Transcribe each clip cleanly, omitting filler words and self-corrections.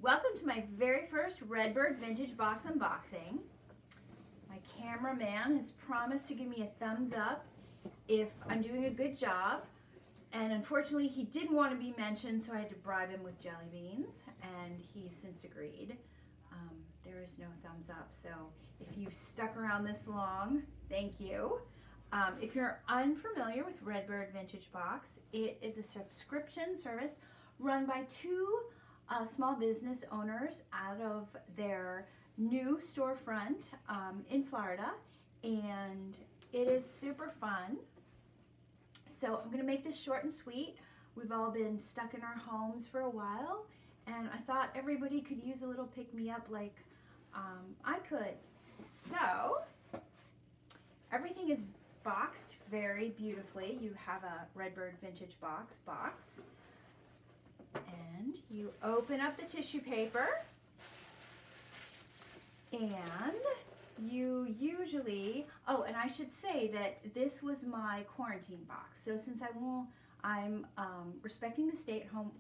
Welcome to my very first Redbird Vintage Box unboxing. My cameraman has promised to give me a thumbs up if I'm doing a good job, and unfortunately he didn't want to be mentioned, so I had to bribe him with jelly beans, and he's since agreed. There is no thumbs up, so if you've stuck around this long, thank you. If you're unfamiliar with Redbird Vintage Box, it is a subscription service run by two small business owners out of their new storefront in Florida, and it is super fun. So I'm going to make this short and sweet. We've all been stuck in our homes for a while, and I thought everybody could use a little pick-me-up like I could. So everything is boxed very beautifully. You have a Redbird Vintage box, and you open up the tissue paper, and you usually, oh, and I should say that this was my quarantine box. So since I'm respecting the stay-at-home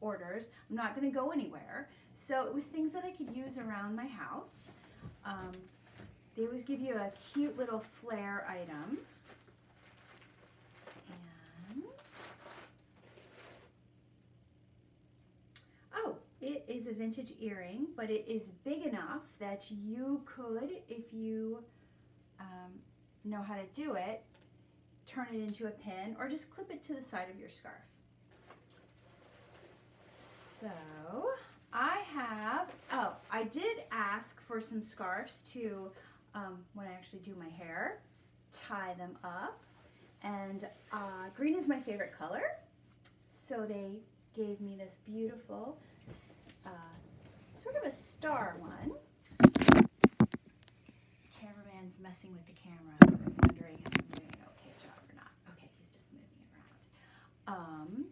orders, I'm not going to go anywhere. So it was things that I could use around my house. They always give you a cute little flare item. And oh, it is a vintage earring, but it is big enough that you could, if you know how to do it, turn it into a pin or just clip it to the side of your scarf. So I did ask for some scarves to, when I actually do my hair, tie them up. And green is my favorite color, so they gave me this beautiful, sort of a star one. Cameraman's messing with the camera, so I'm wondering if I'm doing an okay job or not. Okay, he's just moving it around.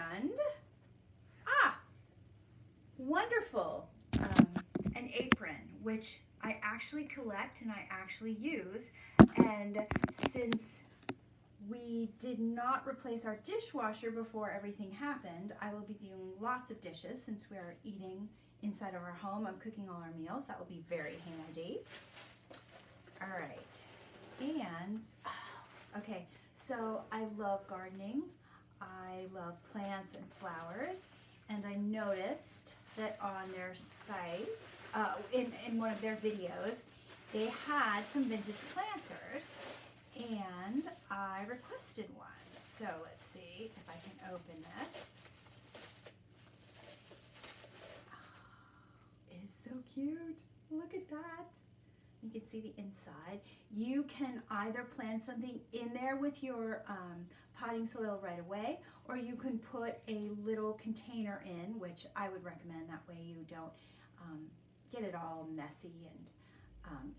And wonderful, an apron, which I actually collect and I actually use. And since we did not replace our dishwasher before everything happened, I will be doing lots of dishes since we are eating inside of our home. I'm cooking all our meals. That will be very handy. All right. And, okay, so I love gardening. I love plants and flowers. And I noticed that on their site, in one of their videos, they had some vintage planters, and I requested one. So let's see if I can open this. Oh, it's so cute. Look at that. You can see the inside. You can either plant something in there with your potting soil right away, or you can put a little container in, which I would recommend. That way you don't get it all messy,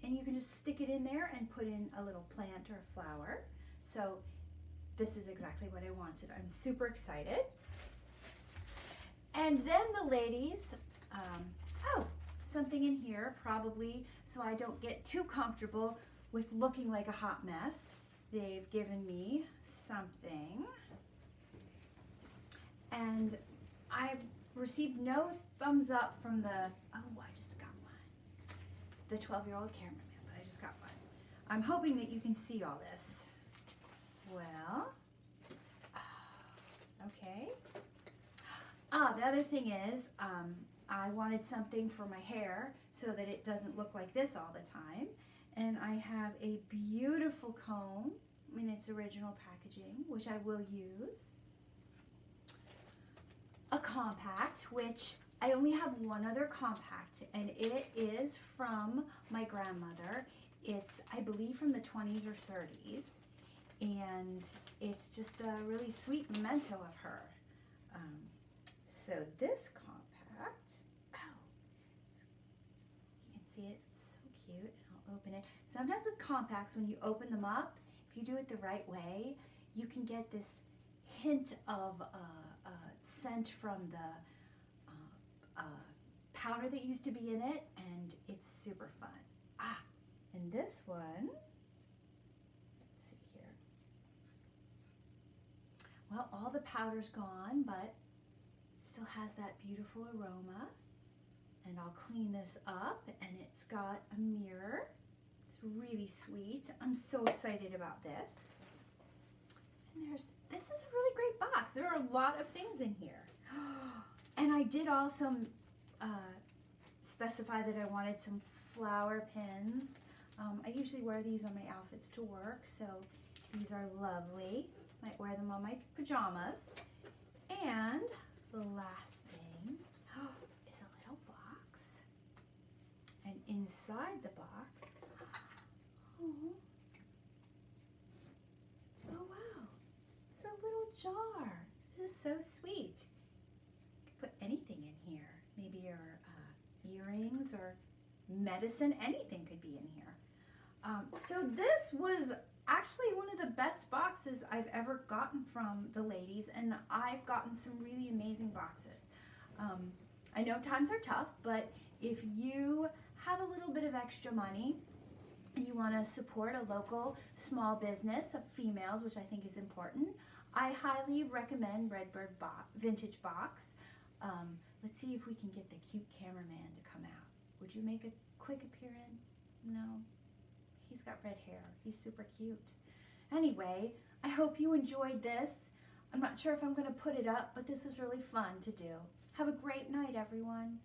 and you can just stick it in there and put in a little plant or flower. So this is exactly what I wanted. I'm super excited. And then the ladies, something in here probably so I don't get too comfortable with looking like a hot mess. They've given me something, and I've received no thumbs up from the, oh, I just got one, the 12-year-old cameraman, but I just got one. I'm hoping that you can see all this. Well, okay. The other thing is, I wanted something for my hair so that it doesn't look like this all the time. And I have a beautiful comb in its original packaging, which I will use. A compact, which I only have one other compact, and it is from my grandmother. It's, I believe, from the 20s or 30s, and it's just a really sweet memento of her. So this compact, you can see it, it's so cute. I'll open it. Sometimes with compacts, when you open them up, if you do it the right way, you can get this hint of scent from the powder that used to be in it, and it's super fun. And this one, let's see here. Well, all the powder's gone, but still has that beautiful aroma. And I'll clean this up, and it's got a mirror. It's really sweet. I'm so excited about this. And this is a really great box. There are a lot of things in here. And I did also specify that I wanted some flower pins. I usually wear these on my outfits to work, so these are lovely. Might wear them on my pajamas. And the last thing is a little box. And inside the box, oh wow, it's a little jar. This is so sweet. You could put anything in here. Maybe your earrings or medicine, anything could be in here. So this was actually one of the best boxes I've ever gotten from the ladies, and I've gotten some really amazing boxes. I know times are tough, but if you have a little bit of extra money and you want to support a local small business of females, which I think is important, I highly recommend Redbird Vintage Box. Let's see if we can get the cute cameraman to come out. Would you make a quick appearance? No? He's got red hair. He's super cute. Anyway, I hope you enjoyed this. I'm not sure if I'm going to put it up, but this was really fun to do. Have a great night, everyone.